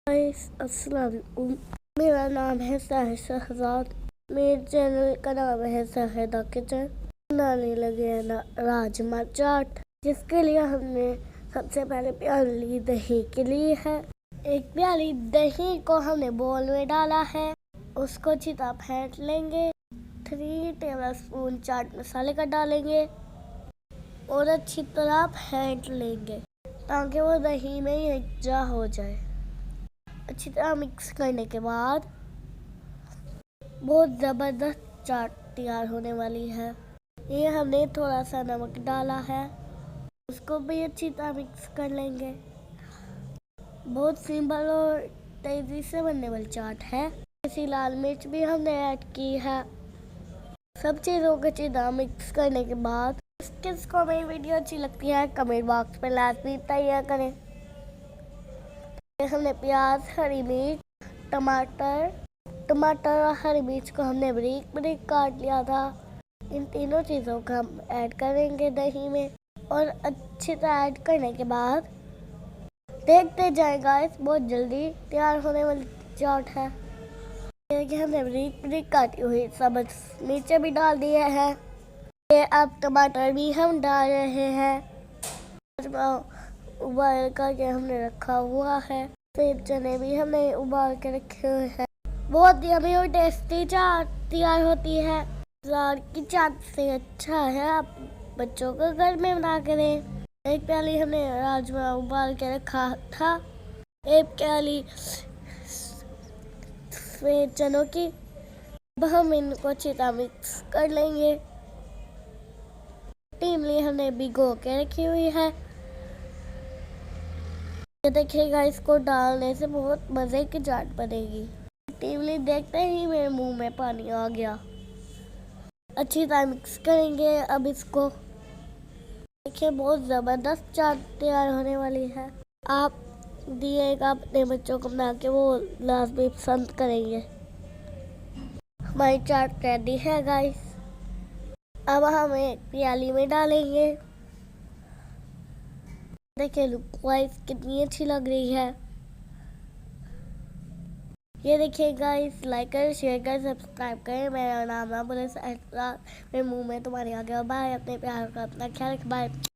अस्सलाम वालेकुम। मेरा नाम है साहिर शहजाद। मेरे चैनल का नाम है साहिदा किचन। बनाने लगे हैं ना राजमा चाट, जिसके लिए हमने सबसे पहले प्याली दही के लिए है। एक प्याली दही को हमने बोल में डाला है, उसको अच्छी तरह फेंट लेंगे। 3 टेबलस्पून चाट मसाले का डालेंगे और अच्छी तरह फेंट लेंगे ताकि वो दही में यकजा हो जाए। अच्छी तरह मिक्स करने के बाद बहुत ज़बरदस्त चाट तैयार होने वाली है। ये हमने थोड़ा सा नमक डाला है, उसको भी अच्छी तरह मिक्स कर लेंगे। बहुत सिंपल और तेज़ी से बनने वाली चाट है। इसी लाल मिर्च भी हमने ऐड की है। सब चीज़ों को अच्छी तरह मिक्स करने के बाद किसको मेरी वीडियो अच्छी लगती है कमेंट बॉक्स में लाजमी तैयार करें। हमने प्याज, हरी मिर्च, टमाटर और हरी मिर्च को हमने बारीक बारीक काट लिया था। इन तीनों चीज़ों को हम ऐड करेंगे दही में और अच्छी तरह ऐड करने के बाद देखते जाएगा। इस बहुत जल्दी तैयार होने वाली चाट है। देखिए हमने बारीक बारीक काटी हुई सब्ज मिर्चें भी डाल दिए हैं। ये अब टमाटर भी हम डाल रहे हैं। उबाल करके हमने रखा हुआ है। फिर चने भी हमने उबाल के रखे हुए हैं। बहुत यम्मी और टेस्टी चाट तैयार होती है। बाजार की चाट से अच्छा है आप बच्चों को घर में बना के दें। एक प्याली हमने राजमा उबाल के रखा था, एक प्याली फिर चनों की। अब हम इनको अच्छी तरह मिक्स कर लेंगे। इमली हमने भिगो के रखी हुई है। ये देखिएगा, इसको डालने से बहुत मज़े की चाट बनेगी। इमली देखते ही मेरे मुंह में पानी आ गया। अच्छी तरह मिक्स करेंगे। अब इसको देखिए बहुत ज़बरदस्त चाट तैयार होने वाली है। आप दिएगा अपने बच्चों को बना के, वो लाजमी पसंद करेंगे। हमारी चाट रेडी है गाइस। अब हम एक प्याली में डालेंगे। देखिए लुक वाइज कितनी अच्छी लग रही है। ये देखिए गाइस, लाइक करें, शेयर करें, सब्सक्राइब करें। मेरा नाम है मेरे मुंह में तुम्हारे आ गया। बाय। अपने प्यार का अपना ख्याल रखें। बाय।